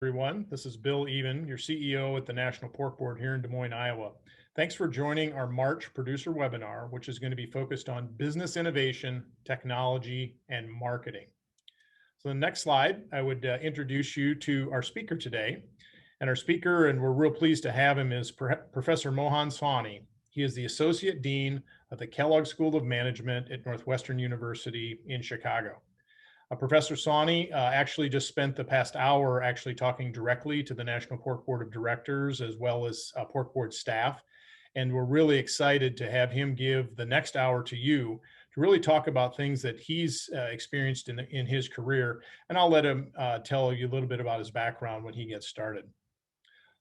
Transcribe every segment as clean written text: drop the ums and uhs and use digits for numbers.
Everyone. This is Bill Even, your CEO at the National Pork Board here in Des Moines, Iowa. Thanks for joining our March producer webinar, which is going to be focused on business innovation, technology, and marketing. So the next slide, I would introduce you to our speaker today. And our speaker, and we're real pleased to have him, is Professor Mohan Sawhney. He is the Associate Dean of the Kellogg School of Management at Northwestern University in Chicago. Professor Sawhney actually just spent the past hour actually talking directly to the National Pork Board of Directors as well as Pork Board staff. And we're really excited to have him give the next hour to you to really talk about things that he's experienced in his career. And I'll let him tell you a little bit about his background when he gets started.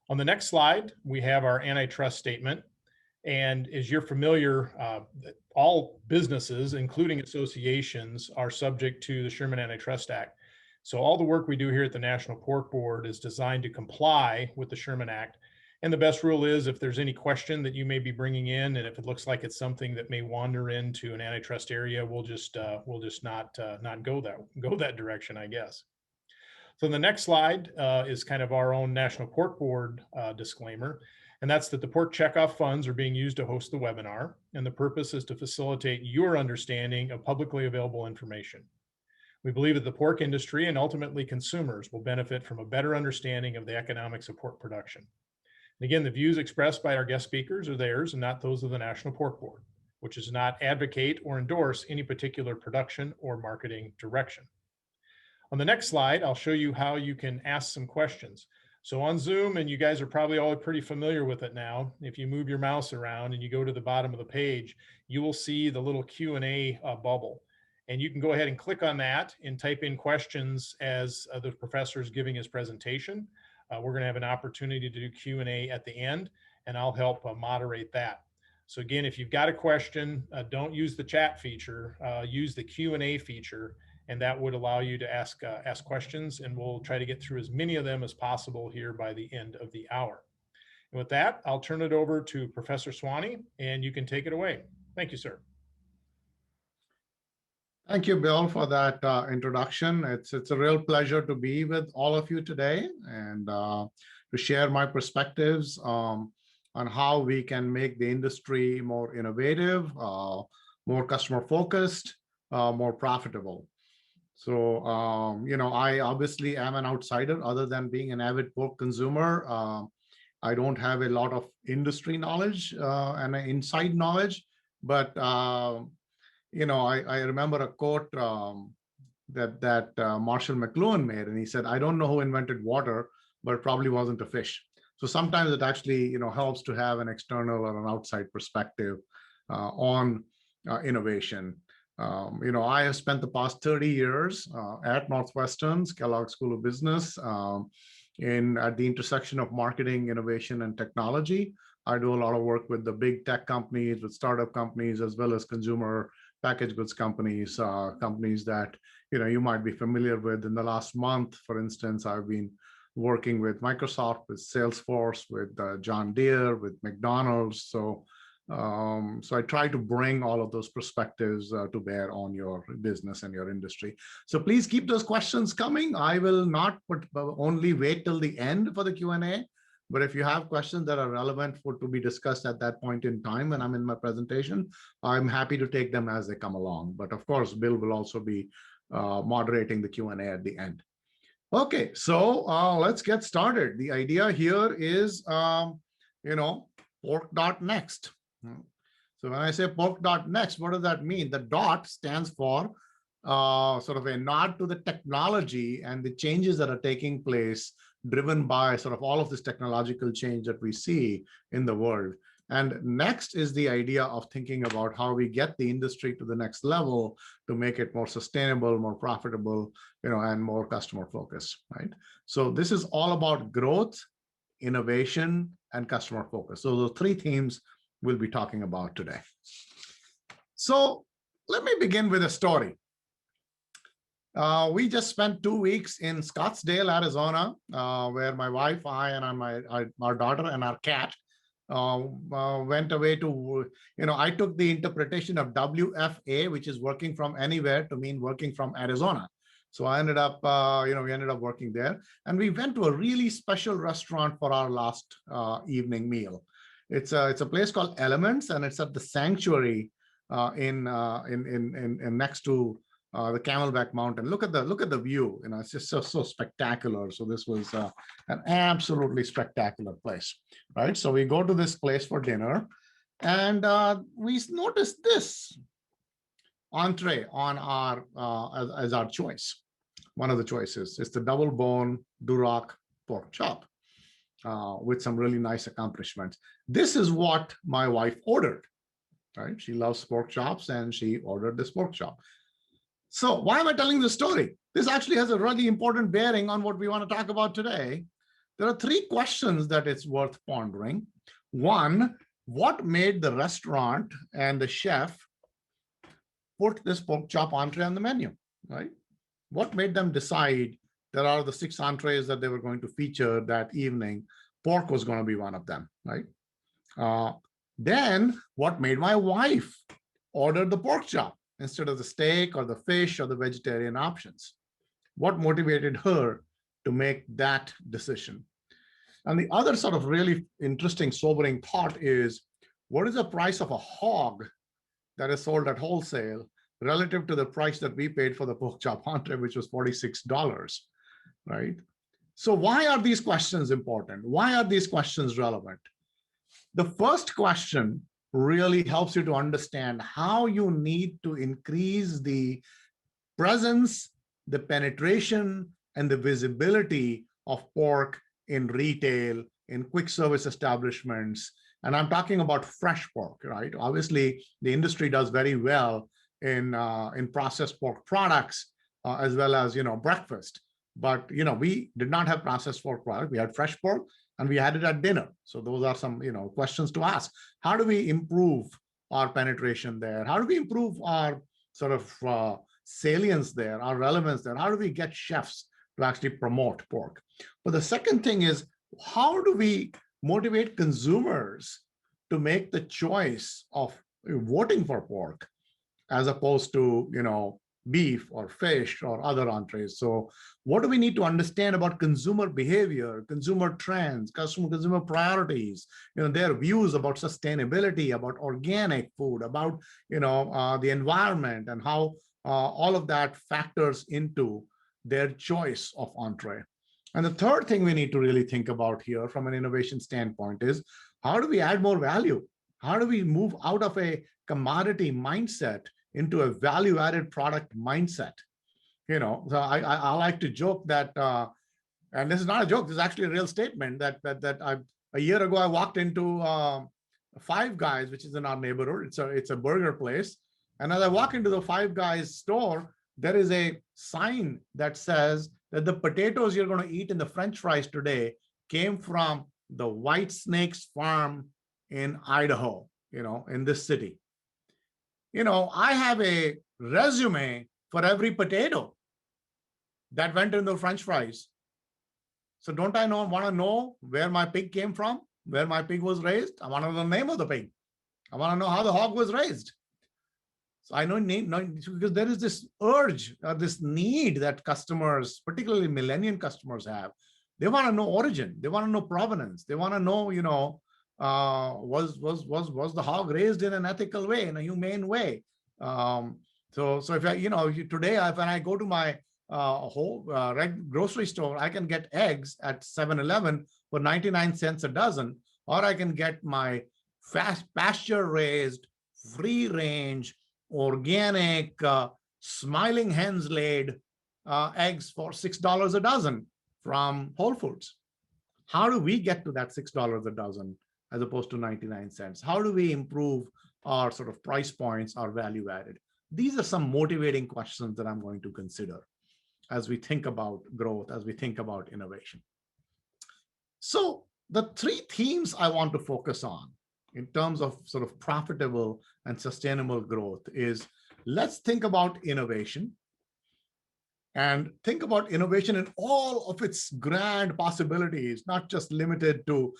On the next slide, we have our antitrust statement. And as you're familiar, all businesses, including associations, are subject to the Sherman Antitrust Act. So all the work we do here at the National Pork Board is designed to comply with the Sherman Act. And the best rule is if there's any question that you may be bringing in, and if it looks like it's something that may wander into an antitrust area, we'll just not go that direction, I guess. So the next slide is kind of our own National Pork Board disclaimer. And that's that the pork checkoff funds are being used to host the webinar. And the purpose is to facilitate your understanding of publicly available information. We believe that the pork industry and ultimately consumers will benefit from a better understanding of the economics of pork production. And again, the views expressed by our guest speakers are theirs and not those of the National Pork Board, which does not advocate or endorse any particular production or marketing direction. On the next slide, I'll show you how you can ask some questions. So on Zoom, and you guys are probably all pretty familiar with it now, if you move your mouse around and you go to the bottom of the page, you will see the little Q&A bubble. And you can go ahead and click on that and type in questions as the professor is giving his presentation. We're going to have an opportunity to do Q&A at the end, and I'll help moderate that. So again, if you've got a question, don't use the chat feature, use the Q&A feature. And that would allow you to ask questions, and we'll try to get through as many of them as possible here by the end of the hour. And with that, I'll turn it over to Professor Sawhney, and you can take it away. Thank you, sir. Thank you, Bill, for that introduction. It's a real pleasure to be with all of you today and to share my perspectives on how we can make the industry more innovative, more customer-focused, more profitable. So, I obviously am an outsider other than being an avid pork consumer. I don't have a lot of industry knowledge and inside knowledge, but, I remember a quote that Marshall McLuhan made, and he said, "I don't know who invented water, but it probably wasn't a fish." So sometimes it actually, helps to have an external or an outside perspective on innovation. I have spent the past 30 years at Northwestern's Kellogg School of Business at the intersection of marketing, innovation, and technology. I do a lot of work with the big tech companies, with startup companies, as well as consumer packaged goods companies, companies that you might be familiar with. In the last month, for instance, I've been working with Microsoft, with Salesforce, with John Deere, with McDonald's. So I try to bring all of those perspectives to bear on your business and your industry. So please keep those questions coming. I will not only wait till the end for the Q&A, but if you have questions that are relevant to be discussed at that point in time when I'm in my presentation, I'm happy to take them as they come along. But of course, Bill will also be moderating the Q&A at the end. Okay, so let's get started. The idea here is, Pork.Next. So when I say Pork.Next, what does that mean? The dot stands for sort of a nod to the technology and the changes that are taking place, driven by sort of all of this technological change that we see in the world. And next is the idea of thinking about how we get the industry to the next level to make it more sustainable, more profitable, and more customer focused, right? So this is all about growth, innovation, and customer focus. So the three themes we'll be talking about today. So let me begin with a story. We just spent 2 weeks in Scottsdale, Arizona, where my wife, I, and our daughter and our cat went away to, I took the interpretation of WFA, which is working from anywhere, to mean working from Arizona. So I ended up, we ended up working there, and we went to a really special restaurant for our last evening meal. It's a place called Elements, and it's at the Sanctuary in next to the Camelback Mountain. Look at the view. It's just so spectacular. So this was an absolutely spectacular place, right? So we go to this place for dinner, and we noticed this entree on our as our choice. One of the choices is the double bone Duroc pork chop with some really nice accomplishments. This is what my wife ordered, right? She loves pork chops, and she ordered this pork chop. So why am I telling this story? This actually has a really important bearing on what we want to talk about today. There are three questions that it's worth pondering. One, what made the restaurant and the chef put this pork chop entree on the menu, right? What made them decide that out of the 6 entrees that they were going to feature that evening, pork was going to be one of them, right? Then what made my wife order the pork chop instead of the steak or the fish or the vegetarian options? What motivated her to make that decision? And the other sort of really interesting, sobering thought is, what is the price of a hog that is sold at wholesale relative to the price that we paid for the pork chop entree, which was $46, right? So why are these questions important? Why are these questions relevant? The first question really helps you to understand how you need to increase the presence, the penetration, and the visibility of pork in retail, in quick service establishments. And I'm talking about fresh pork, right? Obviously, the industry does very well in processed pork products as well as, breakfast. But, we did not have processed pork product. We had fresh pork, and we had it at dinner. So those are some, questions to ask. How do we improve our penetration there? How do we improve our sort of salience there, our relevance there? How do we get chefs to actually promote pork? But the second thing is, how do we motivate consumers to make the choice of voting for pork as opposed to, beef or fish or other entrees? So what do we need to understand about consumer behavior, consumer trends, consumer priorities, their views about sustainability, about organic food, about, the environment, and how all of that factors into their choice of entree. And the third thing we need to really think about here from an innovation standpoint is, how do we add more value? How do we move out of a commodity mindset into a value-added product mindset? So I like to joke that, and this is not a joke, this is actually a real statement, that a year ago I walked into Five Guys, which is in our neighborhood. It's a burger place. And as I walk into the Five Guys store, there is a sign that says that the potatoes you're going to eat in the French fries today came from the White Snakes farm in Idaho, in this city. I have a resume for every potato that went in the French fries. So don't I want to know where my pig came from, where my pig was raised? I want to know the name of the pig. I want to know how the hog was raised. So I know because there is this urge or this need that customers, particularly millennial customers, have. They want to know origin. They want to know provenance. They want to know, was the hog raised in an ethical way, in a humane way? So if I, today when I go to my whole grocery store, I can get eggs at 7-Eleven for 99 cents a dozen, or I can get my fast pasture-raised, free-range, organic, smiling hens laid eggs for $6 a dozen from Whole Foods. How do we get to that $6 a dozen as opposed to 99 cents? How do we improve our sort of price points, our value added? These are some motivating questions that I'm going to consider as we think about growth, as we think about innovation. So the three themes I want to focus on in terms of sort of profitable and sustainable growth is, let's think about innovation, and think about innovation in all of its grand possibilities, not just limited to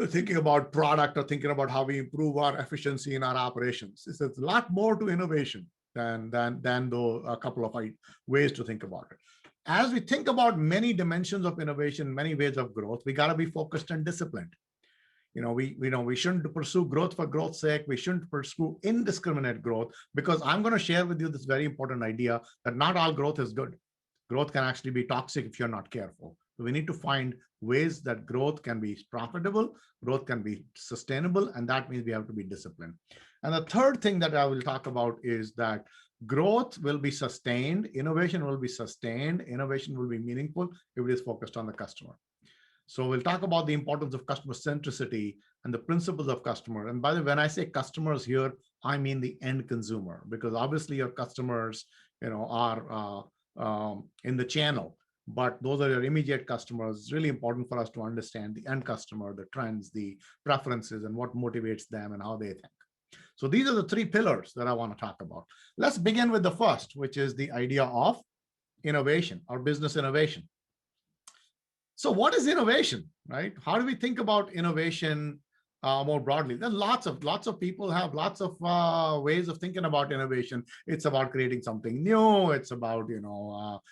thinking about product or thinking about how we improve our efficiency in our operations. There's a lot more to innovation. than though a couple of ways to think about it. As we think about many dimensions of innovation, many ways of growth, we got to be focused and disciplined. We shouldn't pursue growth for growth's sake. We shouldn't pursue indiscriminate growth, because I'm going to share with you this very important idea that not all growth is good. Growth can actually be toxic if you're not careful. So we need to find ways that growth can be profitable, growth can be sustainable, and that means we have to be disciplined. And the third thing that I will talk about is that growth will be sustained, innovation will be sustained, innovation will be meaningful if it is focused on the customer. So we'll talk about the importance of customer centricity and the principles of customer. And by the way, when I say customers here, I mean the end consumer, because obviously your customers, are in the channel, but those are your immediate customers. It's really important for us to understand the end customer, the trends, the preferences, and what motivates them and how they think. So these are the three pillars that I want to talk about. Let's begin with the first, which is the idea of innovation or business innovation. So what is innovation, right? How do we think about innovation more broadly? Then lots of people have lots of ways of thinking about innovation. It's about creating something new. It's about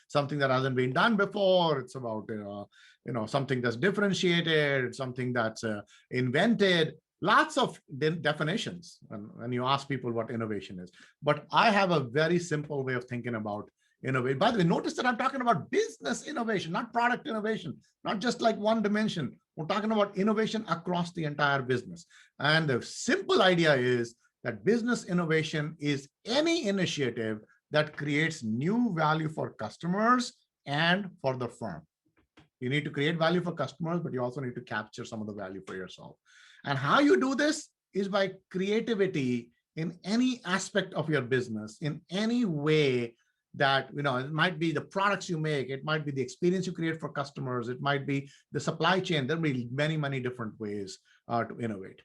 something that hasn't been done before. It's about something that's differentiated, something that's invented. Lots of definitions when you ask people what innovation is. But I have a very simple way of thinking about innovate. By the way, notice that I'm talking about business innovation, not product innovation, not just like one dimension. We're talking about innovation across the entire business. And the simple idea is that business innovation is any initiative that creates new value for customers and for the firm. You need to create value for customers, but you also need to capture some of the value for yourself. And how you do this is by creativity in any aspect of your business, in any way that, it might be the products you make, it might be the experience you create for customers, it might be the supply chain. There'll be many, many different ways to innovate.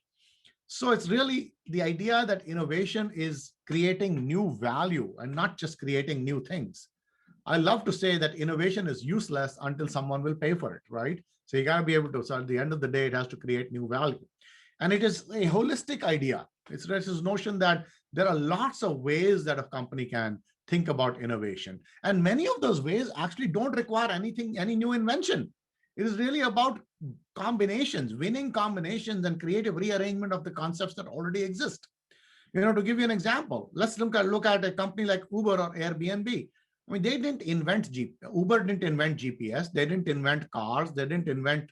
So it's really the idea that innovation is creating new value and not just creating new things. I love to say that innovation is useless until someone will pay for it, right? So you got to be able to, so at the end of the day, it has to create new value. And it is a holistic idea. It's this notion that there are lots of ways that a company can think about innovation. And many of those ways actually don't require any new invention. It is really about combinations, winning combinations and creative rearrangement of the concepts that already exist. To give you an example, let's look at a company like Uber or Airbnb. I mean, they didn't invent Uber didn't invent GPS. They didn't invent cars. They didn't invent,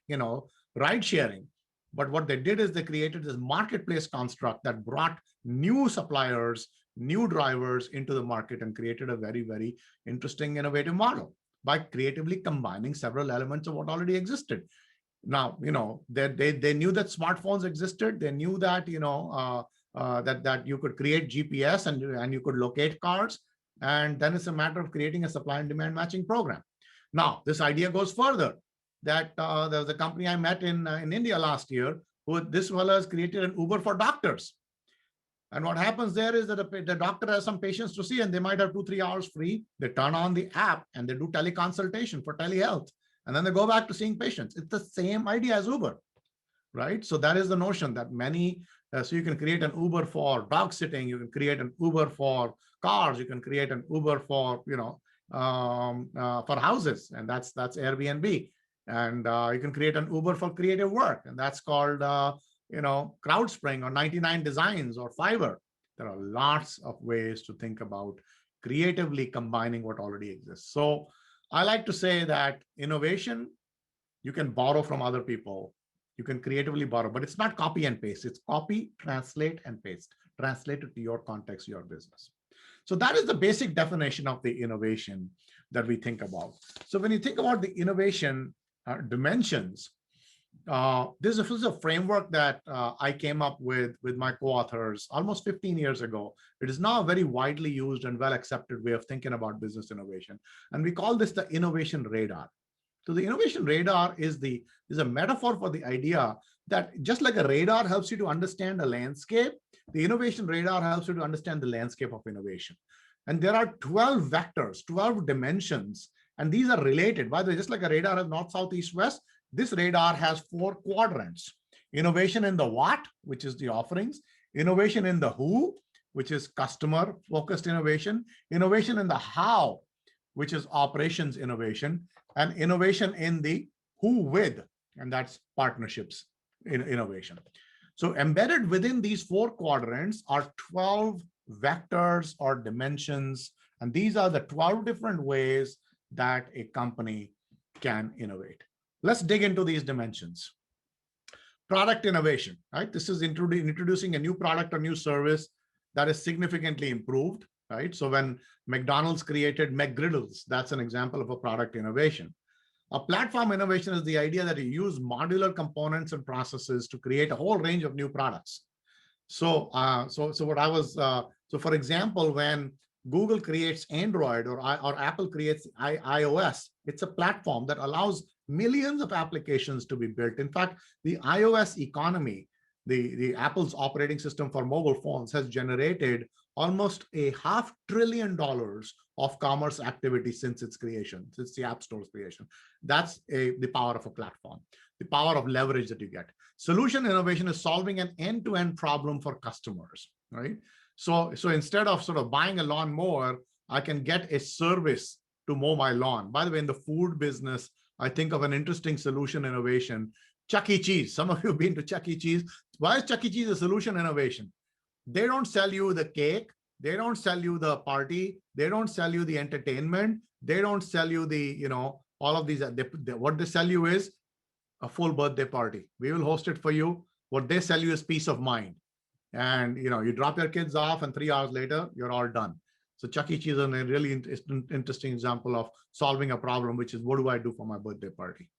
ride sharing. But what they did is they created this marketplace construct that brought new suppliers, new drivers into the market and created a very, very interesting, innovative model by creatively combining several elements of what already existed. Now, they knew that smartphones existed. They knew that, that you could create GPS and you could locate cars. And then it's a matter of creating a supply and demand matching program. Now, this idea goes further. That there was a company I met in India last year, this fellow has created an Uber for doctors. And what happens there is that the doctor has some patients to see, and they might have 2-3 hours free. They turn on the app and they do teleconsultation for telehealth. And then they go back to seeing patients. It's the same idea as Uber, right? So that is the notion that so you can create an Uber for dog sitting. You can create an Uber for cars. You can create an Uber for, for houses. And that's Airbnb. And you can create an Uber for creative work, and that's called, CrowdSpring or 99 Designs or Fiverr. There are lots of ways to think about creatively combining what already exists. So I like to say that innovation, you can borrow from other people. You can creatively borrow, but it's not copy and paste. It's copy, translate, and paste. Translate it to your context, your business. So that is the basic definition of the innovation that we think about. So when you think about the innovation dimensions, this is a framework that I came up with my co-authors almost 15 years ago. It is now a very widely used and well-accepted way of thinking about business innovation. And we call this the innovation radar. So the innovation radar is a metaphor for the idea that just like a radar helps you to understand a landscape, the innovation radar helps you to understand the landscape of innovation. And there are 12 vectors, 12 dimensions, and these are related. By the way, just like a radar has north, south, east, west, this radar has 4 quadrants. Innovation in the what, which is the offerings, innovation in the who, which is customer-focused innovation, innovation in the how, which is operations innovation, and innovation in the who with, and that's partnerships innovation. So embedded within these 4 quadrants are 12 vectors or dimensions, and these are the 12 different ways that a company can innovate. Let's dig into these dimensions. Product innovation, right? This is introducing a new product or new service that is significantly improved, right? So when McDonald's created McGriddles, that's an example of a product innovation. A platform innovation is the idea that you use modular components and processes to create a whole range of new products. So for example, when Google creates Android or Apple creates iOS, it's a platform that allows millions of applications to be built. In fact, the iOS economy, the Apple's operating system for mobile phones, has generated almost $500 billion of commerce activity since its creation, since the App Store's creation. That's the power of a platform, the power of leverage that you get. Solution innovation is solving an end-to-end problem for customers, right? So instead of sort of buying a lawnmower, I can get a service to mow my lawn. By the way, in the food business, I think of an interesting solution innovation, Chuck E. Cheese. Some of you have been to Chuck E. Cheese. Why is Chuck E. Cheese a solution innovation? They don't sell you the cake. They don't sell you the party. They don't sell you the entertainment. They don't sell you the, all of these. What they sell you is a full birthday party. We will host it for you. What they sell you is peace of mind. And, you drop your kids off and 3 hours later, you're all done. So Chuck E. Cheese is a really interesting example of solving a problem, which is what do I do for my birthday party?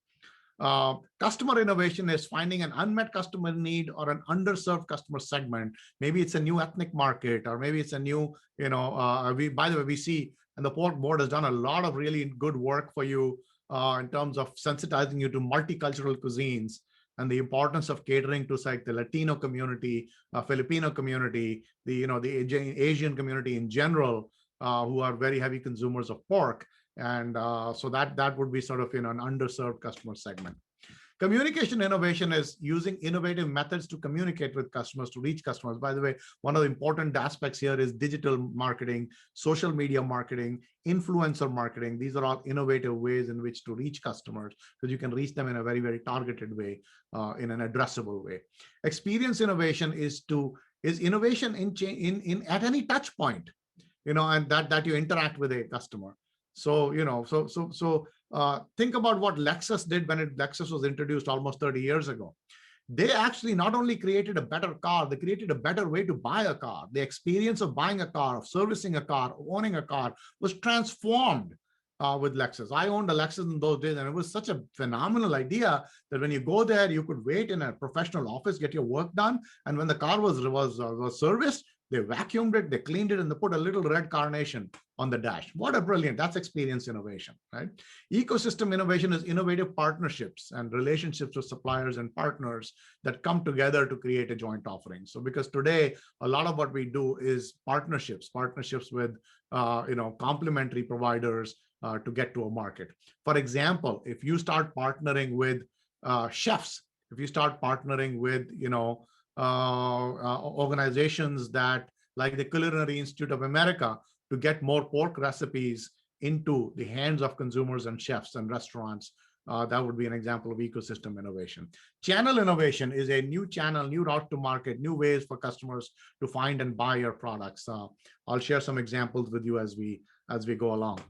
Customer innovation is finding an unmet customer need or an underserved customer segment. Maybe it's a new ethnic market, or maybe it's a new, by the way, we see, and the Pork board has done a lot of really good work for you in terms of sensitizing you to multicultural cuisines and the importance of catering to like the Latino community, Filipino community, the Asian community in general, who are very heavy consumers of pork. And so that would be sort of an underserved customer segment. Communication innovation is using innovative methods to communicate with customers, to reach customers. By the way, one of the important aspects here is digital marketing, social media marketing, influencer marketing. These are all innovative ways in which to reach customers, because you can reach them in a very, very targeted way, in an addressable way. Experience innovation is innovation in at any touch point, and that you interact with a customer. So, think about what Lexus did when Lexus was introduced almost 30 years ago. They actually not only created a better car, they created a better way to buy a car. The experience of buying a car, of servicing a car, of owning a car was transformed with Lexus. I owned a Lexus in those days, and it was such a phenomenal idea that when you go there, you could wait in a professional office, get your work done, and when the car was serviced, they vacuumed it, they cleaned it, and they put a little red carnation on the dash. What a brilliant, that's experience innovation, right? Ecosystem innovation is innovative partnerships and relationships with suppliers and partners that come together to create a joint offering. So because today, a lot of what we do is partnerships with, complementary providers to get to a market. For example, if you start partnering with chefs, if you start partnering with, organizations that like the Culinary Institute of America to get more pork recipes into the hands of consumers and chefs and restaurants, that would be an example of ecosystem innovation. Channel innovation is a new channel, new route to market, new ways for customers to find and buy your products. I'll share some examples with you as we go along.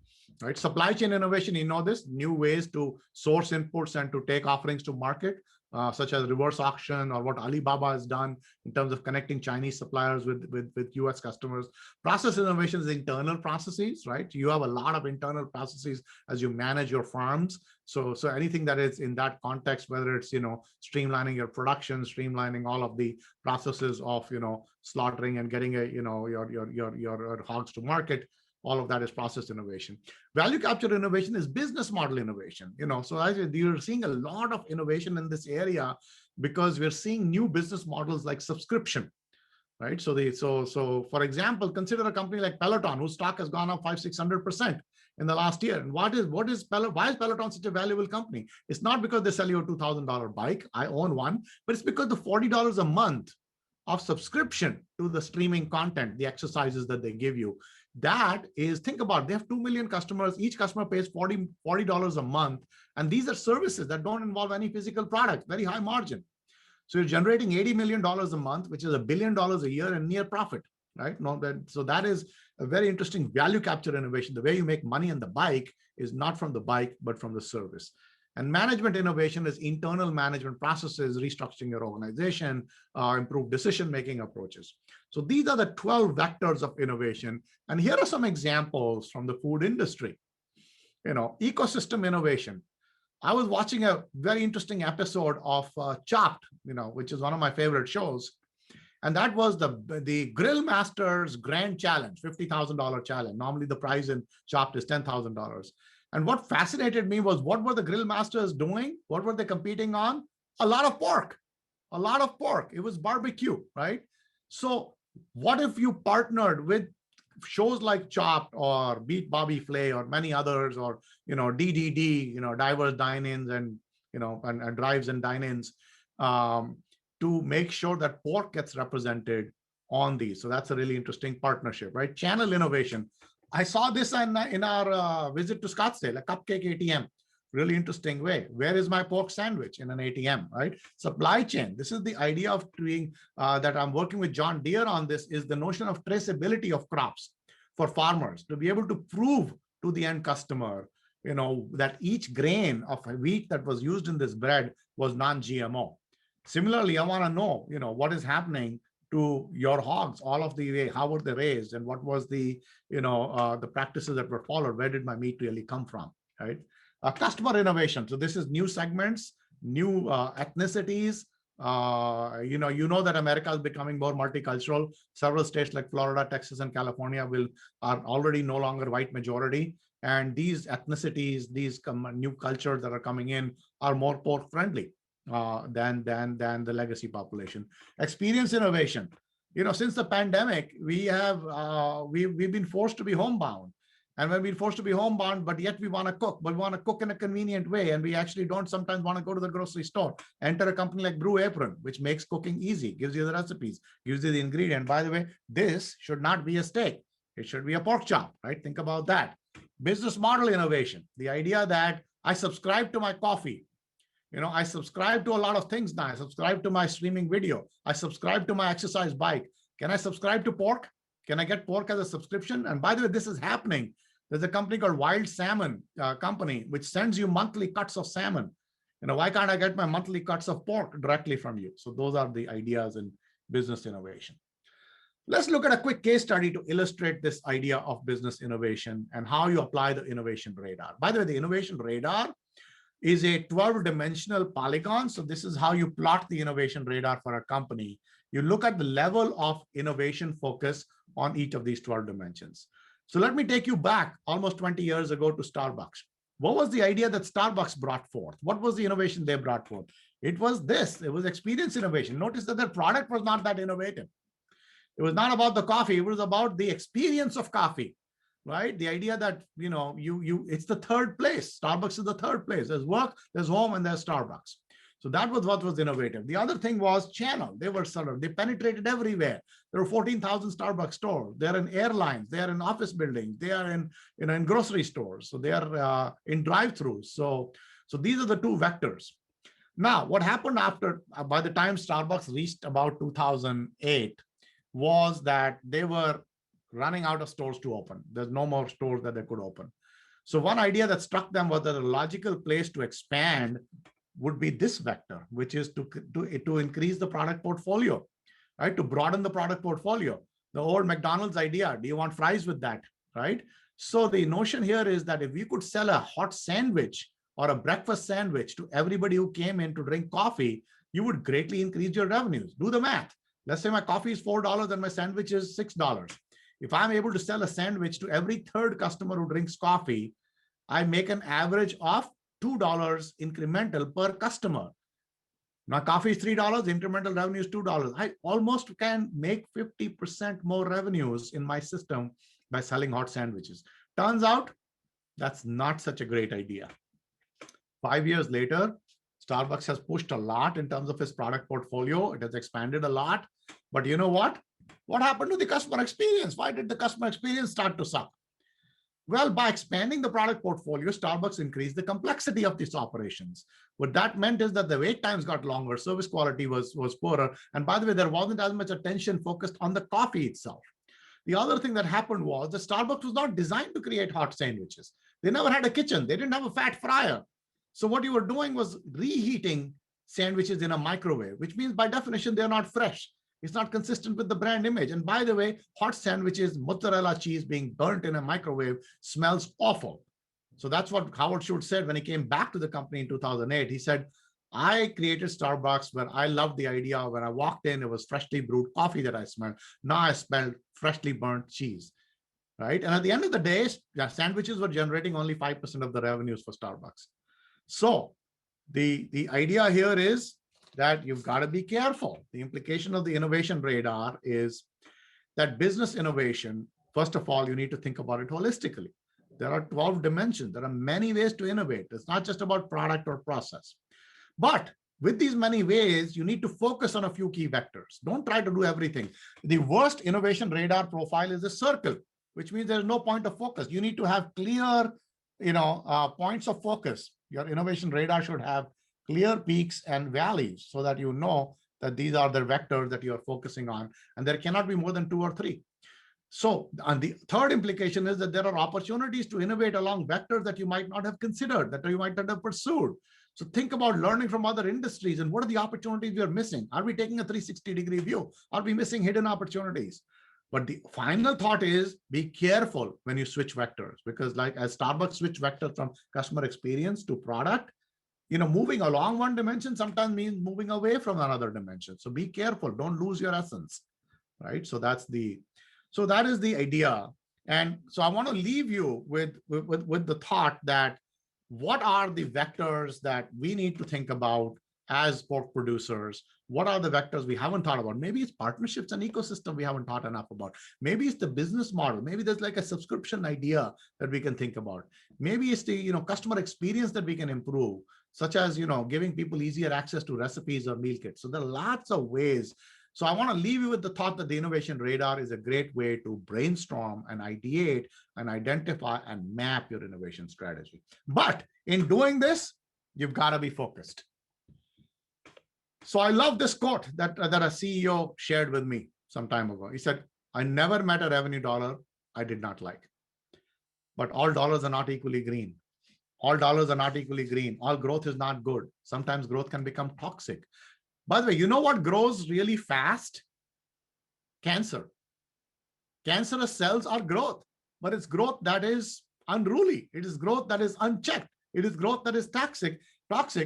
Right? Supply chain innovation, this, new ways to source inputs and to take offerings to market. Such as reverse auction, or what Alibaba has done in terms of connecting Chinese suppliers with US customers. Process innovation is internal processes, right? You have a lot of internal processes as you manage your farms. So anything that is in that context, whether it's, streamlining your production, streamlining all of the processes of, slaughtering and getting your hogs to market, all of that is process innovation. Value capture innovation is business model innovation. So as you're seeing a lot of innovation in this area because we're seeing new business models like subscription, right? So for example, consider a company like Peloton, whose stock has gone up 500-600% in the last year. And why is Peloton such a valuable company? It's not because they sell you a $2,000 bike. I own one, but it's because the $40 a month of subscription to the streaming content, the exercises that they give you. That is, think about, they have 2 million customers. Each customer pays $40 a month. And these are services that don't involve any physical product, very high margin. So you're generating $80 million a month, which is $1 billion a year and near profit, right? So that is a very interesting value capture innovation. The way you make money on the bike is not from the bike, but from the service. And management innovation is internal management processes, restructuring your organization, improve decision-making approaches. So these are the 12 vectors of innovation. And here are some examples from the food industry. Ecosystem innovation. I was watching a very interesting episode of Chopped, which is one of my favorite shows. And that was the Grill Masters Grand Challenge, $50,000 challenge. Normally the prize in Chopped is $10,000. And what fascinated me was, what were the Grill Masters doing? What were they competing on? A lot of pork, a lot of pork. It was barbecue, right? So what if you partnered with shows like Chopped or Beat Bobby Flay or many others, or DDD, diverse dine-ins and and drives and dine-ins, to make sure that pork gets represented on these. So that's a really interesting partnership, right? Channel innovation. I saw this in our visit to Scottsdale, a cupcake ATM. Really interesting way. Where is my pork sandwich in an ATM, right? Supply chain. This is the idea of doing that I'm working with John Deere on. This is the notion of traceability of crops for farmers, to be able to prove to the end customer, that each grain of wheat that was used in this bread was non-GMO. Similarly, I want to know, what is happening to your hogs all of the way. How were they raised, and what was the practices that were followed? Where did my meat really come from, right? Customer innovation. So this is new segments, new ethnicities. You know that America is becoming more multicultural. Several states like Florida, Texas, and California are already no longer white majority. And these ethnicities, these new cultures that are coming in are more pork friendly than the legacy population. Experience innovation. Since the pandemic, we've been forced to be homebound. And when we're forced to be homebound, but yet we want to cook, but we want to cook in a convenient way. And we actually don't sometimes want to go to the grocery store. Enter a company like Brew Apron, which makes cooking easy, gives you the recipes, gives you the ingredient. By the way, this should not be a steak. It should be a pork chop, right? Think about that. Business model innovation. The idea that I subscribe to my coffee. I subscribe to a lot of things now. I subscribe to my streaming video. I subscribe to my exercise bike. Can I subscribe to pork? Can I get pork as a subscription? And by the way, this is happening. There's a company called Wild Salmon Company, which sends you monthly cuts of salmon. Why can't I get my monthly cuts of pork directly from you? So those are the ideas in business innovation. Let's look at a quick case study to illustrate this idea of business innovation and how you apply the innovation radar. By the way, the innovation radar is a 12-dimensional polygon. So this is how you plot the innovation radar for a company. You look at the level of innovation focus on each of these 12 dimensions. So let me take you back almost 20 years ago to Starbucks. What was the idea that Starbucks brought forth? What was the innovation they brought forth? It was this. It was experience innovation. Notice that their product was not that innovative. It was not about the coffee. It was about the experience of coffee, right? The idea that, it's the third place. Starbucks is the third place. There's work, there's home, and there's Starbucks. So that was what was innovative. The other thing was channel. They penetrated everywhere. There were 14,000 Starbucks stores. They're in airlines. They are in office buildings. They are in grocery stores. So they are in drive-thrus. So these are the two vectors. Now, what happened by the time Starbucks reached about 2008 was that they were running out of stores to open. There's no more stores that they could open. So one idea that struck them was that a logical place to expand would be this vector, which is to increase the product portfolio, right? To broaden the product portfolio. The old McDonald's idea, do you want fries with that, right? So the notion here is that if we could sell a hot sandwich or a breakfast sandwich to everybody who came in to drink coffee, you would greatly increase your revenues. Do the math. Let's say my coffee is $4 and my sandwich is $6. If I'm able to sell a sandwich to every third customer who drinks coffee, I make an average of $2 incremental per customer. Now coffee is $3, incremental revenue is $2. I almost can make 50% more revenues in my system by selling hot sandwiches. Turns out that's not such a great idea. 5 years later, Starbucks has pushed a lot in terms of its product portfolio. It has expanded a lot. But you know what? What happened to the customer experience? Why did the customer experience start to suck? Well, by expanding the product portfolio, Starbucks increased the complexity of these operations. What that meant is that the wait times got longer, service quality was poorer. And by the way, there wasn't as much attention focused on the coffee itself. The other thing that happened was that Starbucks was not designed to create hot sandwiches. They never had a kitchen. They didn't have a fat fryer. So what you were doing was reheating sandwiches in a microwave, which means by definition, they're not fresh. It's not consistent with the brand image. And by the way, hot sandwiches, mozzarella cheese being burnt in a microwave smells awful. So that's what Howard Schultz said when he came back to the company in 2008. He said, I created Starbucks where I loved the idea. When I walked in, it was freshly brewed coffee that I smelled. Now I smelled freshly burnt cheese, right? And at the end of the day, sandwiches were generating only 5% of the revenues for Starbucks. So the idea here is that you've got to be careful. The implication of the innovation radar is that business innovation, first of all, you need to think about it holistically. There are 12 dimensions. There are many ways to innovate. It's not just about product or process. But with these many ways, you need to focus on a few key vectors. Don't try to do everything. The worst innovation radar profile is a circle, which means there's no point of focus. You need to have clear, points of focus. Your innovation radar should have clear peaks and valleys so that you know that these are the vectors that you are focusing on, and there cannot be more than 2 or 3. So, and the third implication is that there are opportunities to innovate along vectors that you might not have considered, that you might not have pursued. So think about learning from other industries and what are the opportunities we are missing? Are we taking a 360-degree view? Are we missing hidden opportunities? But the final thought is be careful when you switch vectors, because like as Starbucks switch vectors from customer experience to product, moving along one dimension sometimes means moving away from another dimension. So be careful, don't lose your essence, right? So that is the idea. And so I want to leave you with the thought that what are the vectors that we need to think about as pork producers? What are the vectors we haven't thought about? Maybe it's partnerships and ecosystem we haven't thought enough about. Maybe it's the business model. Maybe there's like a subscription idea that we can think about. Maybe it's the customer experience that we can improve, such as giving people easier access to recipes or meal kits. So there are lots of ways. So I want to leave you with the thought that the innovation radar is a great way to brainstorm and ideate and identify and map your innovation strategy. But in doing this, you've got to be focused. So I love this quote that a CEO shared with me some time ago. He said, I never met a revenue dollar I did not like. But all dollars are not equally green. All dollars are not equally green. All growth is not good. Sometimes growth can become toxic. By the way, you know what grows really fast? Cancer. Cancerous cells are growth, but it's growth that is unruly. It is growth that is unchecked. It is growth that is toxic.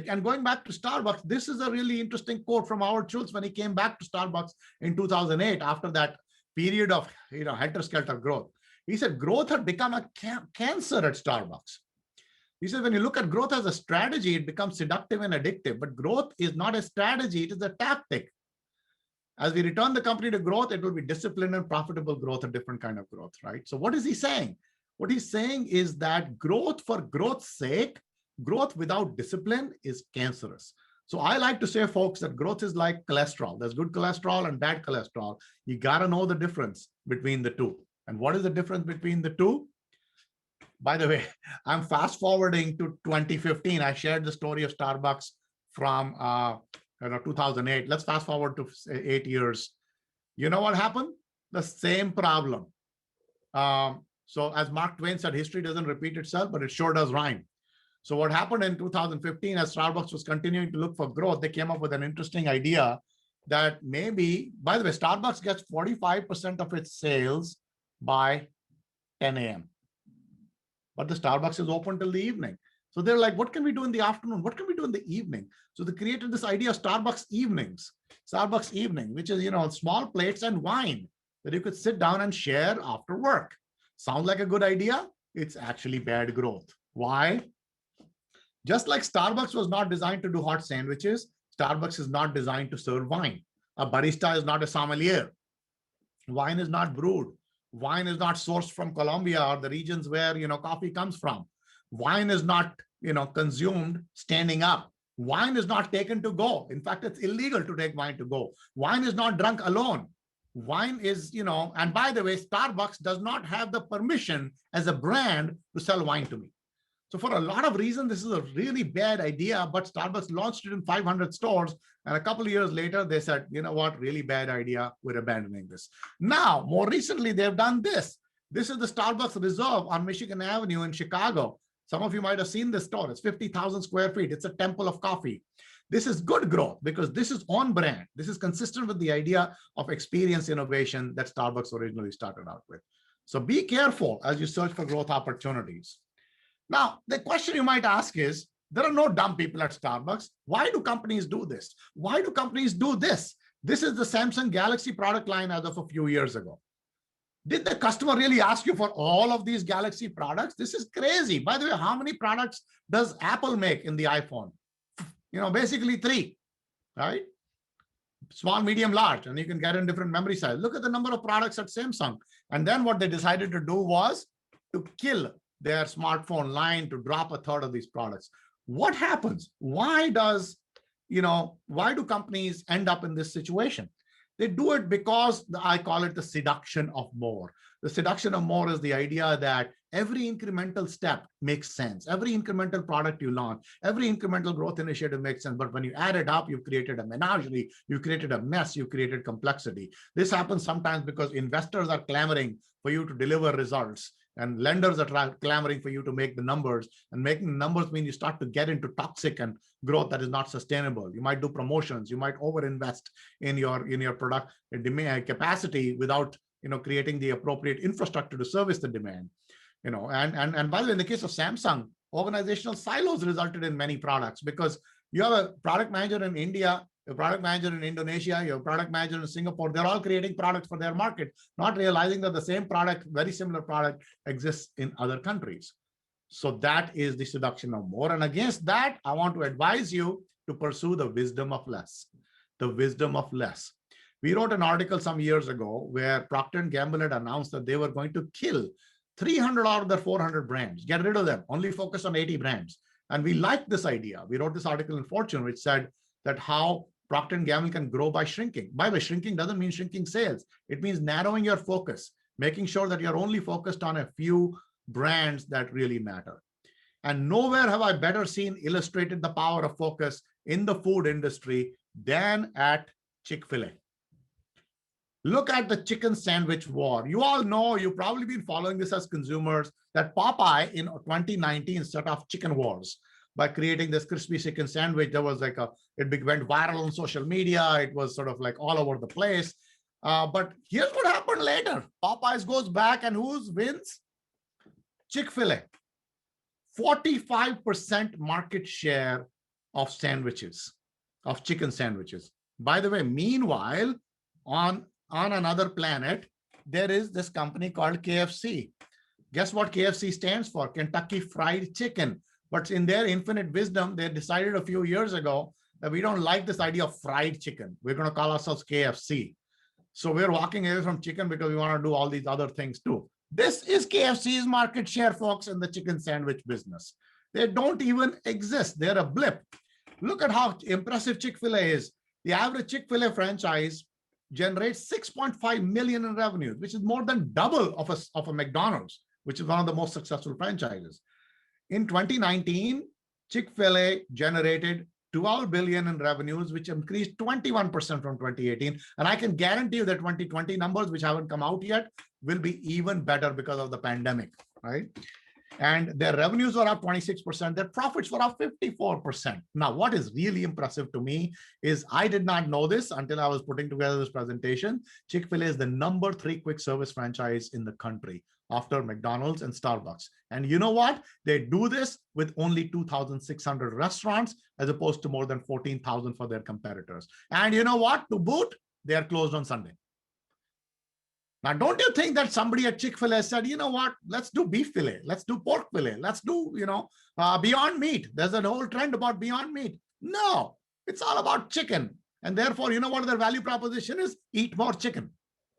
And going back to Starbucks, this is a really interesting quote from Howard Schultz when he came back to Starbucks in 2008 after that period of helter-skelter growth. He said growth had become a cancer at Starbucks. He said, when you look at growth as a strategy, it becomes seductive and addictive. But growth is not a strategy, it is a tactic. As we return the company to growth, it will be disciplined and profitable growth, a different kind of growth, right? So what is he saying? What he's saying is that growth for growth's sake, growth without discipline is cancerous. So I like to say, folks, that growth is like cholesterol. There's good cholesterol and bad cholesterol. You got to know the difference between the two. And what is the difference between the two? By the way, I'm fast forwarding to 2015. I shared the story of Starbucks from 2008. Let's fast forward to 8 years. You know what happened? The same problem. So as Mark Twain said, history doesn't repeat itself, but it sure does rhyme. So what happened in 2015, as Starbucks was continuing to look for growth, they came up with an interesting idea that maybe, by the way, Starbucks gets 45% of its sales by 10 a.m. But the Starbucks is open till the evening. So they're like, what can we do in the afternoon? What can we do in the evening? So they created this idea of Starbucks evenings, Starbucks evening, which is, small plates and wine that you could sit down and share after work. Sound like a good idea? It's actually bad growth. Why? Just like Starbucks was not designed to do hot sandwiches, Starbucks is not designed to serve wine. A barista is not a sommelier. Wine is not brewed. Wine is not sourced from Colombia or the regions where, coffee comes from. Wine is not, consumed standing up. Wine is not taken to go. In fact, it's illegal to take wine to go. Wine is not drunk alone. Wine is, and by the way, Starbucks does not have the permission as a brand to sell wine to me. So for a lot of reasons, this is a really bad idea, but Starbucks launched it in 500 stores. And a couple of years later, they said, you know what, really bad idea. We're abandoning this. Now, more recently, they've done this. This is the Starbucks Reserve on Michigan Avenue in Chicago. Some of you might have seen this store. It's 50,000 square feet. It's a temple of coffee. This is good growth because this is on brand. This is consistent with the idea of experience innovation that Starbucks originally started out with. So be careful as you search for growth opportunities. Now, the question you might ask is, there are no dumb people at Starbucks. Why do companies do this? Why do companies do this? This is the Samsung Galaxy product line as of a few years ago. Did the customer really ask you for all of these Galaxy products? This is crazy. By the way, how many products does Apple make in the iPhone? Basically 3, right? Small, medium, large, and you can get in different memory size. Look at the number of products at Samsung. And then what they decided to do was to kill their smartphone line, to drop a third of these products. What happens? Why do companies end up in this situation? They do it because I call it the seduction of more. The seduction of more is the idea that every incremental step makes sense. Every incremental product you launch, every incremental growth initiative makes sense. But when you add it up, you've created a menagerie, you've created a mess, you've created complexity. This happens sometimes because investors are clamoring for you to deliver results, and lenders are clamoring for you to make the numbers, and making the numbers mean you start to get into toxic and growth that is not sustainable. You might do promotions, you might overinvest in your product demand capacity without creating the appropriate infrastructure to service the demand. And by the way, in the case of Samsung, organizational silos resulted in many products, because you have a product manager in India, a product manager in Indonesia, your product manager in Singapore. They're all creating products for their market, not realizing that the same product, very similar product, exists in other countries. So that is the seduction of more. And against that, I want to advise you to pursue the wisdom of less. The wisdom of less. We wrote an article some years ago where Procter & Gamble had announced that they were going to kill 300 out of their 400 brands, get rid of them, only focus on 80 brands. And we liked this idea. We wrote this article in Fortune, which said that how Procter & Gamble can grow by shrinking. By the way, shrinking doesn't mean shrinking sales. It means narrowing your focus, making sure that you're only focused on a few brands that really matter. And nowhere have I better seen illustrated the power of focus in the food industry than at Chick-fil-A. Look at the chicken sandwich war. You all know, you've probably been following this as consumers, that Popeye in 2019 set off chicken wars by creating this crispy chicken sandwich. There was it went viral on social media. It was sort of like all over the place. But here's what happened later. Popeyes goes back, and who wins? Chick-fil-A. 45% market share of sandwiches, of chicken sandwiches. By the way, meanwhile, on another planet, there is this company called KFC. Guess what KFC stands for? Kentucky Fried Chicken. But in their infinite wisdom, they decided a few years ago that we don't like this idea of fried chicken. We're going to call ourselves KFC. So we're walking away from chicken because we want to do all these other things too. This is KFC's market share, folks, in the chicken sandwich business. They don't even exist. They're a blip. Look at how impressive Chick-fil-A is. The average Chick-fil-A franchise generates 6.5 million in revenues, which is more than double of a McDonald's, which is one of the most successful franchises. In 2019, Chick-fil-A generated 12 billion in revenues, which increased 21% from 2018. And I can guarantee you that 2020 numbers, which haven't come out yet, will be even better because of the pandemic, right? And their revenues were up 26%. Their profits were up 54%. Now, what is really impressive to me is I did not know this until I was putting together this presentation. Chick-fil-A is the number 3 quick service franchise in the country after McDonald's and Starbucks. And you know what? They do this with only 2,600 restaurants as opposed to more than 14,000 for their competitors. And you know what? To boot, they are closed on Sunday. Now, don't you think that somebody at Chick-fil-A said, you know what, let's do beef fillet, let's do pork fillet, let's do, Beyond Meat. There's a whole trend about Beyond Meat. No, it's all about chicken. And therefore, you know what their value proposition is? Eat more chicken.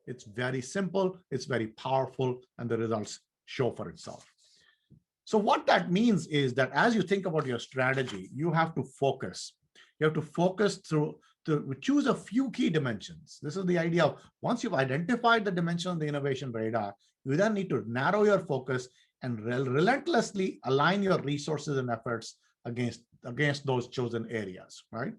It's very simple, it's very powerful, and the results show for itself. So what that means is that as you think about your strategy, you have to focus. You have to focus to choose a few key dimensions. This is the idea of once you've identified the dimension of the innovation radar, you then need to narrow your focus and relentlessly align your resources and efforts against those chosen areas, right?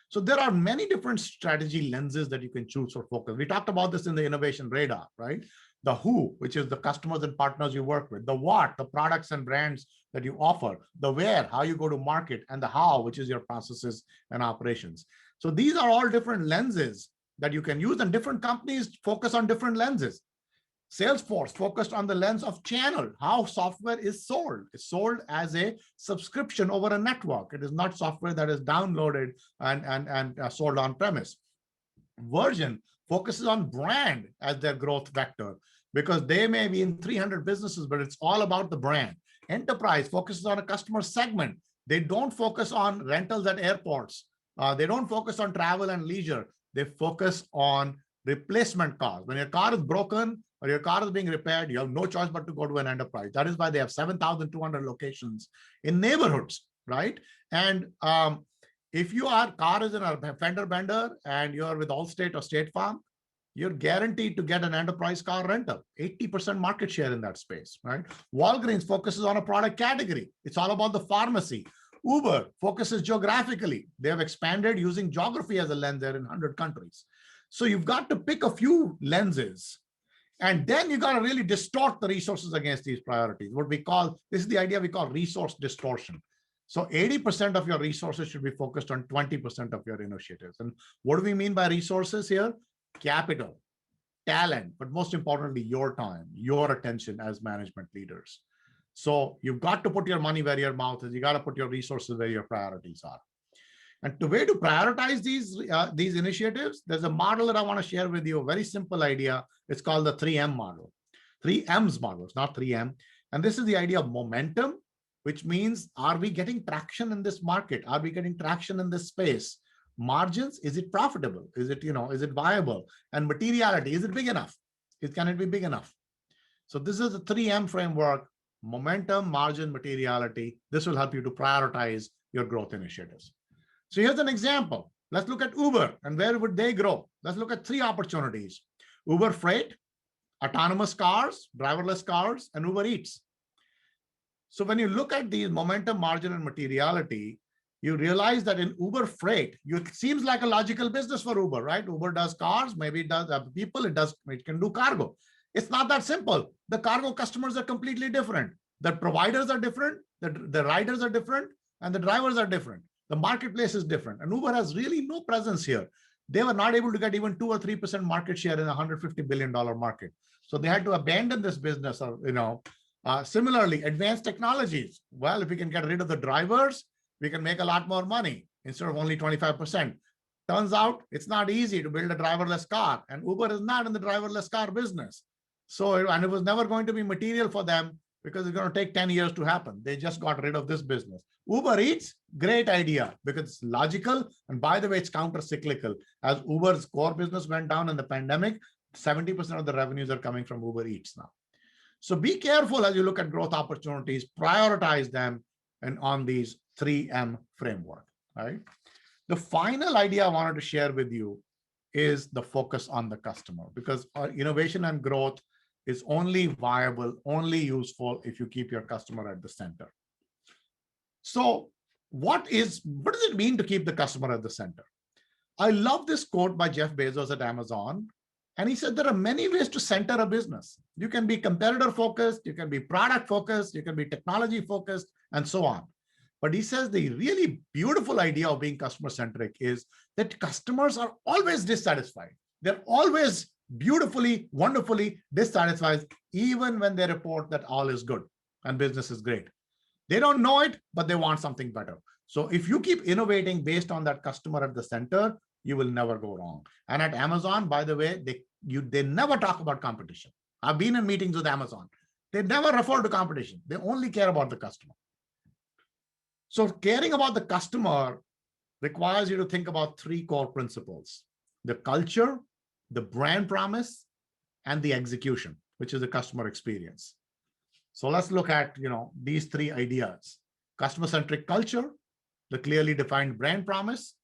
So there are many different strategy lenses that you can choose for focus. We talked about this in the innovation radar, right? The who, which is the customers and partners you work with, the what, the products and brands that you offer, the where, how you go to market, and the how, which is your processes and operations. So these are all different lenses that you can use, and different companies focus on different lenses. Salesforce focused on the lens of channel, how software is sold. It's sold as a subscription over a network. It is not software that is downloaded and sold on premise. Version focuses on brand as their growth vector because they may be in 300 businesses, but it's all about the brand. Enterprise focuses on a customer segment. They don't focus on rentals at airports. They don't focus on travel and leisure. They focus on replacement cars. When your car is broken or your car is being repaired, you have no choice but to go to an enterprise. That is why they have 7,200 locations in neighborhoods, right? And if your car is in a fender bender and you're with Allstate or State Farm, you're guaranteed to get an enterprise car rental, 80% market share in that space, right? Walgreens focuses on a product category. It's all about the pharmacy. Uber focuses geographically. They have expanded using geography as a lens there in 100 countries. So you've got to pick a few lenses, and then you got to really distort the resources against these priorities. This is the idea we call resource distortion. So 80% of your resources should be focused on 20% of your initiatives. And what do we mean by resources here? Capital, talent, but most importantly, your time, your attention as management leaders. So you've got to put your money where your mouth is. You got to put your resources where your priorities are. And the way to prioritize these initiatives, there's a model that I want to share with you, a very simple idea. It's called the 3M model. 3M's model, it's not 3M. And this is the idea of momentum, which means, are we getting traction in this market? Are we getting traction in this space? Margins, is it profitable? Is it viable? And materiality, is it big enough? Can it be big enough? So this is the 3M framework: momentum, margin, materiality. This will help you to prioritize your growth initiatives. So here's an example. Let's look at Uber and where would they grow? Let's look at 3 opportunities: Uber Freight, autonomous cars, driverless cars, and Uber Eats. So when you look at these momentum, margin, and materiality, you realize that in Uber Freight, it seems like a logical business for Uber, right? Uber does cars, maybe it does people, it can do cargo. It's not that simple. The cargo customers are completely different. The providers are different, the riders are different, and the drivers are different. The marketplace is different. And Uber has really no presence here. They were not able to get even 2 or 3% market share in a $150 billion market. So they had to abandon this business. Similarly, advanced technologies. Well, if we can get rid of the drivers, we can make a lot more money instead of only 25%. Turns out it's not easy to build a driverless car, and Uber is not in the driverless car business. And it was never going to be material for them because it's going to take 10 years to happen. They just got rid of this business. Uber Eats, great idea because it's logical. And by the way, it's counter-cyclical. As Uber's core business went down in the pandemic, 70% of the revenues are coming from Uber Eats now. So be careful as you look at growth opportunities, prioritize them and on these 3M framework, right? The final idea I wanted to share with you is the focus on the customer, because our innovation and growth is only viable, only useful if you keep your customer at the center. So what does it mean to keep the customer at the center? I love this quote by Jeff Bezos at Amazon. And he said, there are many ways to center a business. You can be competitor focused, you can be product focused, you can be technology focused, and so on. But he says the really beautiful idea of being customer-centric is that customers are always dissatisfied. They're always beautifully, wonderfully dissatisfied, even when they report that all is good and business is great. They don't know it, but they want something better. So if you keep innovating based on that customer at the center, you will never go wrong. And at Amazon, by the way, they never talk about competition. I've been in meetings with Amazon. They never refer to competition. They only care about the customer. So caring about the customer requires you to think about 3 core principles: the culture, the brand promise, and the execution, which is the customer experience. So let's look at, these three ideas: customer-centric culture, the clearly defined brand promise,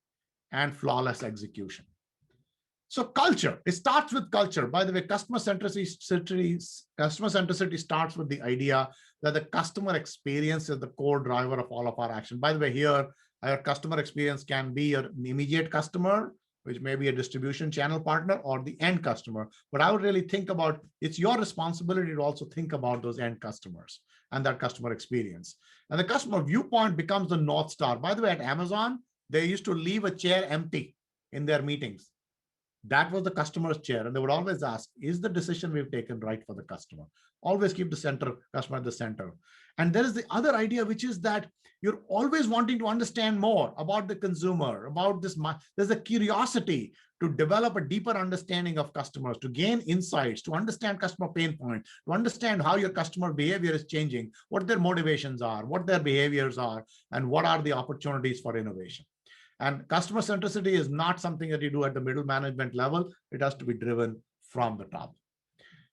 and flawless execution. So culture, it starts with culture. By the way, customer centricity starts with the idea that the customer experience is the core driver of all of our action. By the way, here, our customer experience can be your immediate customer, which may be a distribution channel partner, or the end customer. But I would really think about, it's your responsibility to also think about those end customers and that customer experience. And the customer viewpoint becomes the North Star. By the way, at Amazon, they used to leave a chair empty in their meetings. That was the customer's chair. And they would always ask, is the decision we've taken right for the customer? Always keep the customer at the center. And there is the other idea, which is that you're always wanting to understand more about the consumer, about this. There's a curiosity to develop a deeper understanding of customers, to gain insights, to understand customer pain points, to understand how your customer behavior is changing, what their motivations are, what their behaviors are, and what are the opportunities for innovation. And customer centricity is not something that you do at the middle management level. It has to be driven from the top.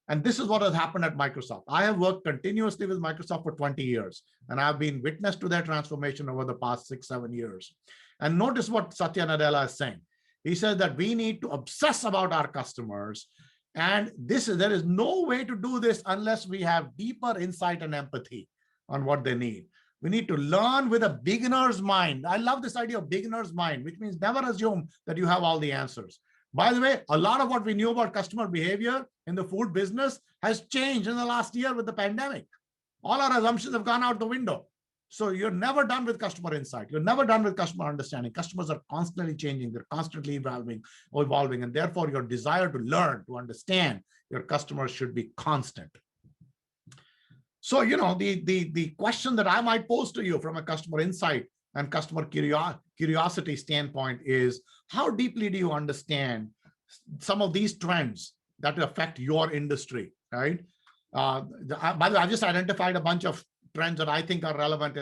And this is what has happened at Microsoft. I have worked continuously with Microsoft for 20 years, and I've been witness to their transformation over the past 6-7 years. And notice what Satya Nadella is saying. He says that we need to obsess about our customers. And there is no way to do this unless we have deeper insight and empathy on what they need. We need to learn with a beginner's mind. I love this idea of beginner's mind, which means never assume that you have all the answers. By the way, a lot of what we knew about customer behavior in the food business has changed in the last year with the pandemic. All our assumptions have gone out the window. So you're never done with customer insight. You're never done with customer understanding. Customers are constantly changing. They're constantly evolving. And therefore, your desire to learn, to understand your customers should be constant. So, the question that I might pose to you from a customer insight and customer curiosity standpoint is, how deeply do you understand some of these trends that affect your industry, right? By the way, I've just identified a bunch of trends that I think are relevant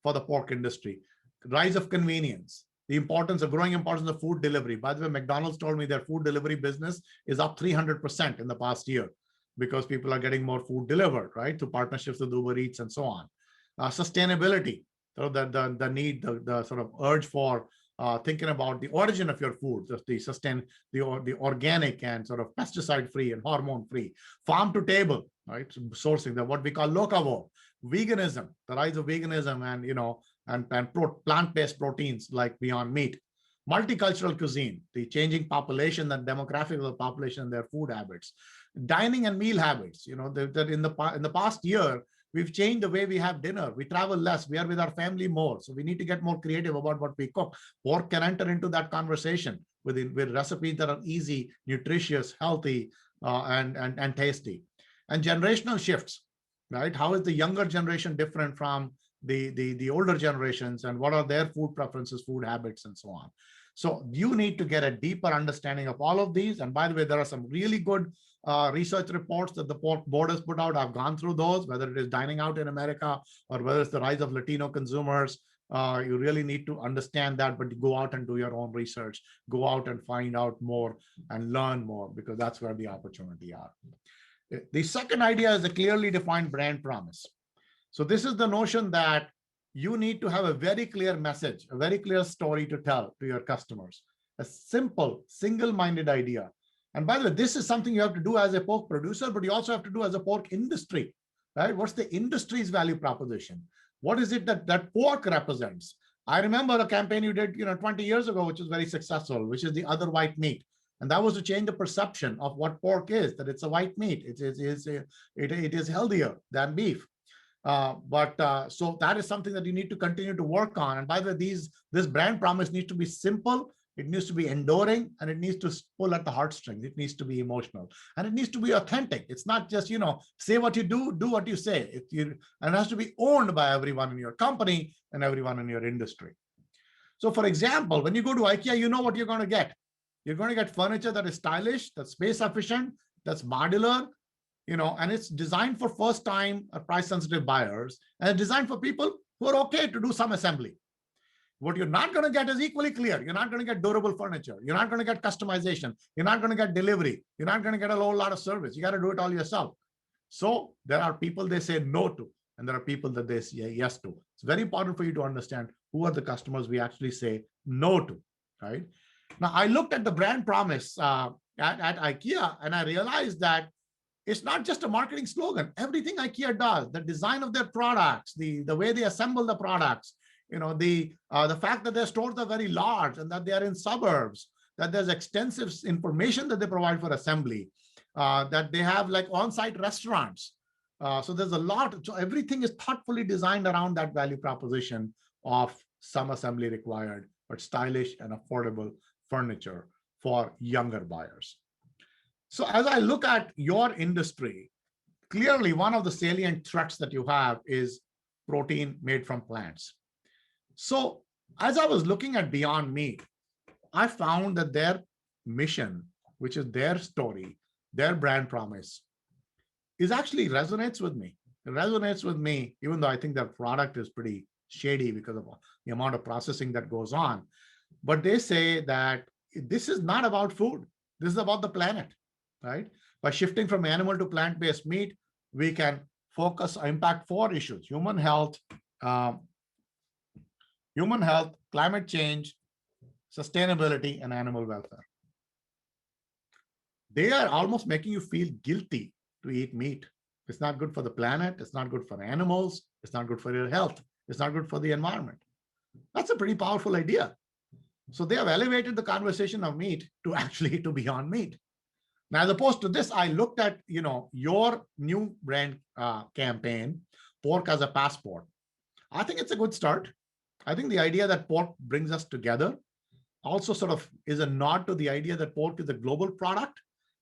for the pork industry. Rise of convenience, the growing importance of food delivery. By the way, McDonald's told me their food delivery business is up 300% in the past year, because people are getting more food delivered, right, through partnerships with Uber Eats and so on. Sustainability, so the need, the sort of urge for thinking about the origin of your food, the organic and sort of pesticide-free and hormone-free. Farm to table, right, sourcing, what we call locavore. Veganism, the rise of veganism and plant-based proteins like Beyond Meat. Multicultural cuisine, the changing population and demographic of the population and their food habits. Dining and meal habits, that in the past year, we've changed the way we have dinner. We travel less. We are with our family more. So we need to get more creative about what we cook. Pork can enter into that conversation with recipes that are easy, nutritious, healthy, and tasty. And generational shifts, right? How is the younger generation different from the older generations, and what are their food preferences, food habits, and so on. So you need to get a deeper understanding of all of these. And by the way, there are some really good research reports that the Pork Board has put out. I've gone through those, whether it is dining out in America or whether it's the rise of Latino consumers. You really need to understand that, but go out and do your own research. Go out and find out more and learn more, because that's where the opportunity are. The second idea is a clearly defined brand promise. So this is the notion that you need to have a very clear message, a very clear story to tell to your customers. A simple, single-minded idea. And by the way, this is something you have to do as a pork producer, but you also have to do as a pork industry, right? What's the industry's value proposition? What is it that pork represents? I remember a campaign you did 20 years ago, which was very successful, which is the other white meat. And that was to change the perception of what pork is, that it's a white meat. It is healthier than beef. So that is something that you need to continue to work on. And by the way, this brand promise needs to be simple, it needs to be enduring, and it needs to pull at the heartstrings. It needs to be emotional, and it needs to be authentic. It's not just, say what you do what you say. And it has to be owned by everyone in your company and everyone in your industry. So for example, when you go to IKEA, you know what you're going to get. You're going to get furniture that is stylish, that's space efficient, that's modular, and it's designed for first-time price-sensitive buyers, and it's designed for people who are okay to do some assembly. What you're not going to get is equally clear. You're not going to get durable furniture. You're not going to get customization. You're not going to get delivery. You're not going to get a whole lot of service. You got to do it all yourself. So there are people they say no to, and there are people that they say yes to. It's very important for you to understand who are the customers we actually say no to, right? Now, I looked at the brand promise at IKEA, and I realized that it's not just a marketing slogan. Everything IKEA does, the design of their products, the way they assemble the products, the fact that their stores are very large and that they are in suburbs, that there's extensive information that they provide for assembly, that they have like on-site restaurants. So there's a lot. So everything is thoughtfully designed around that value proposition of some assembly required, but stylish and affordable furniture for younger buyers. So as I look at your industry, clearly one of the salient threats that you have is protein made from plants. So as I was looking at Beyond Meat, I found that their mission, which is their story, their brand promise, is actually resonates with me. It resonates with me, even though I think their product is pretty shady because of the amount of processing that goes on. But they say that this is not about food. This is about the planet, right? By shifting from animal to plant-based meat, we can focus impact 4 issues: human health, climate change, sustainability, and animal welfare. They are almost making you feel guilty to eat meat. It's not good for the planet. It's not good for animals. It's not good for your health. It's not good for the environment. That's a pretty powerful idea. So they have elevated the conversation of meat to actually to Beyond Meat. Now, as opposed to this, I looked at your new brand campaign, Pork as a Passport. I think it's a good start. I think the idea that pork brings us together also sort of is a nod to the idea that pork is a global product.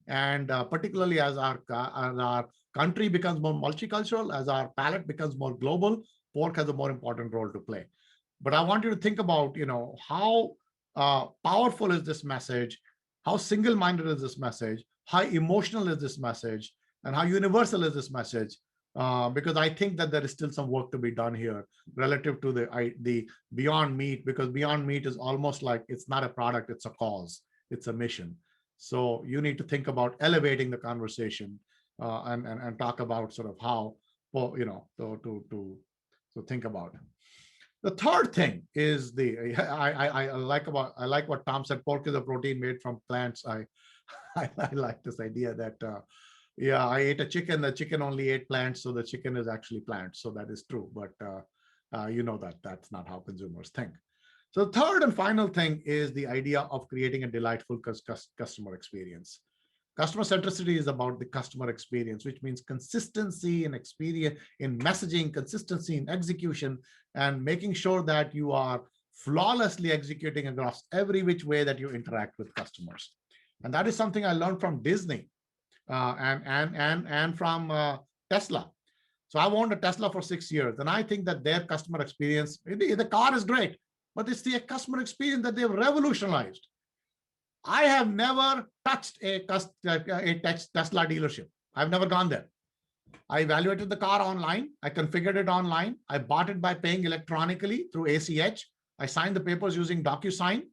And particularly as our country becomes more multicultural, as our palate becomes more global, pork has a more important role to play. But I want you to think about, how powerful is this message? How single-minded is this message? How emotional is this message? And how universal is this message? Because I think that there is still some work to be done here relative to the Beyond Meat, because Beyond Meat is almost like it's not a product, it's a cause, it's a mission. So you need to think about elevating the conversation and talk about sort of how, to think about it. The third thing is I like what Tom said. Pork is a protein made from plants. I like this idea that I ate a chicken. The chicken only ate plants, so the chicken is actually plants. So that is true, but that's not how consumers think. So the third and final thing is the idea of creating a delightful customer experience. Customer centricity is about the customer experience, which means consistency in experience, in messaging, consistency in execution, and making sure that you are flawlessly executing across every which way that you interact with customers. And that is something I learned from Disney and from Tesla. So I've owned a Tesla for 6 years, and I think that their customer experience, the car is great, but it's the customer experience that they've revolutionized. I have never touched a Tesla dealership. I've never gone there. I evaluated the car online. I configured it online. I bought it by paying electronically through ACH. I signed the papers using DocuSign,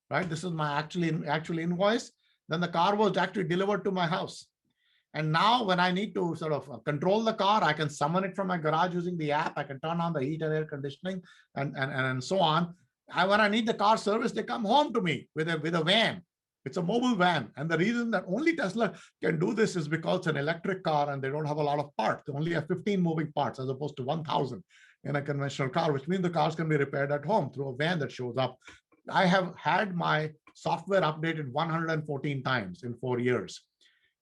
right? This is my actual invoice. Then the car was actually delivered to my house. And now when I need to sort of control the car, I can summon it from my garage using the app. I can turn on the heat and air conditioning and so on. When I need the car service, they come home to me with a van. It's a mobile van. And the reason that only Tesla can do this is because it's an electric car and they don't have a lot of parts. They only have 15 moving parts as opposed to 1,000 in a conventional car, which means the cars can be repaired at home through a van that shows up. I have had my software updated 114 times in 4 years.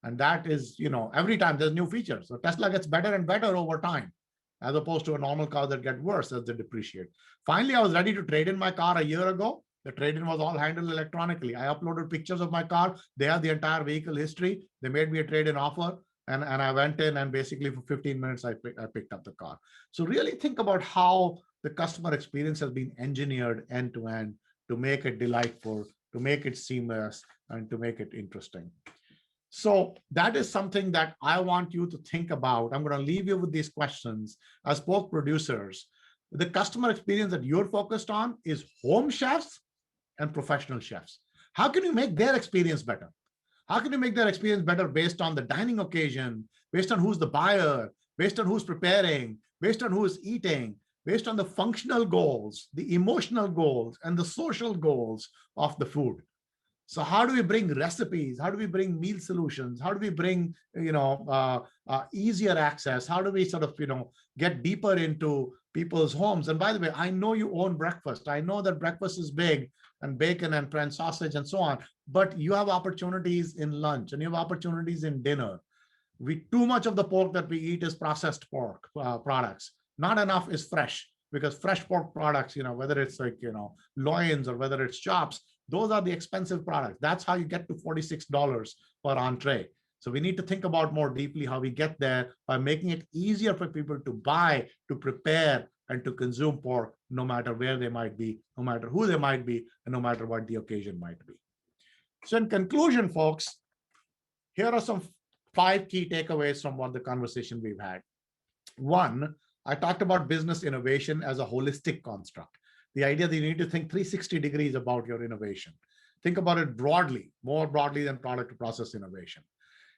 And that is, every time there's new features. So Tesla gets better and better over time, as opposed to a normal car that gets worse as they depreciate. Finally, I was ready to trade in my car a year ago. The trade-in was all handled electronically. I uploaded pictures of my car. They have the entire vehicle history. They made me a trade-in offer. And I went in and basically for 15 minutes, I picked up the car. So really think about how the customer experience has been engineered end to end to make it delightful, to make it seamless, and to make it interesting. So that is something that I want you to think about. I'm going to leave you with these questions. As pork producers, the customer experience that you're focused on is home chefs and professional chefs. How can you make their experience better? How can you make their experience better based on the dining occasion, based on who's the buyer, based on who's preparing, based on who is eating, based on the functional goals, the emotional goals, and the social goals of the food. So how do we bring recipes? How do we bring meal solutions? How do we bring, easier access? How do we sort of, get deeper into people's homes? And by the way, I know you own breakfast. I know that breakfast is big, and bacon and French sausage and so on, but you have opportunities in lunch and you have opportunities in dinner. Too much of the pork that we eat is processed pork products. Not enough is fresh, because fresh pork products, whether it's like, loins or whether it's chops, those are the expensive products. That's how you get to $46 per entree. So we need to think about more deeply how we get there by making it easier for people to buy, to prepare, and to consume pork, no matter where they might be, no matter who they might be, and no matter what the occasion might be. So in conclusion, folks, here are some 5 key takeaways from what the conversation we've had. One, I talked about business innovation as a holistic construct. The idea that you need to think 360 degrees about your innovation. Think about it broadly, more broadly than product to process innovation.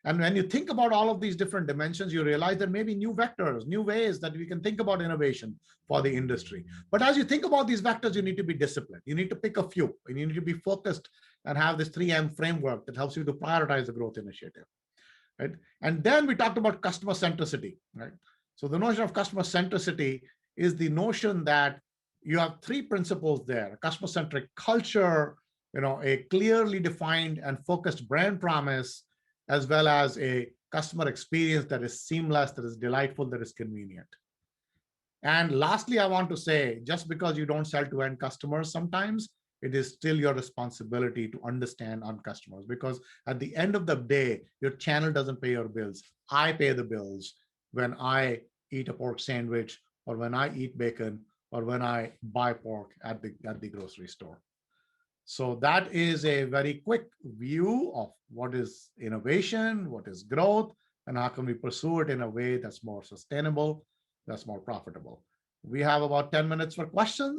And when you think about all of these different dimensions, you realize there may be new vectors, new ways that we can think about innovation for the industry. But as you think about these vectors, you need to be disciplined. You need to pick a few, and you need to be focused and have this 3M framework that helps you to prioritize the growth initiative. Right? And then we talked about customer centricity. Right? So the notion of customer centricity is the notion that you have 3 principles there: a customer-centric culture, a clearly defined and focused brand promise, as well as a customer experience that is seamless, that is delightful, that is convenient. And lastly, I want to say, just because you don't sell to end customers, sometimes it is still your responsibility to understand on customers, because at the end of the day, your channel doesn't pay your bills. I pay the bills when I eat a pork sandwich, or when I eat bacon, or when I buy pork at the grocery store. So that is a very quick view of what is innovation, what is growth, and how can we pursue it in a way that's more sustainable, that's more profitable. We have about 10 minutes for questions.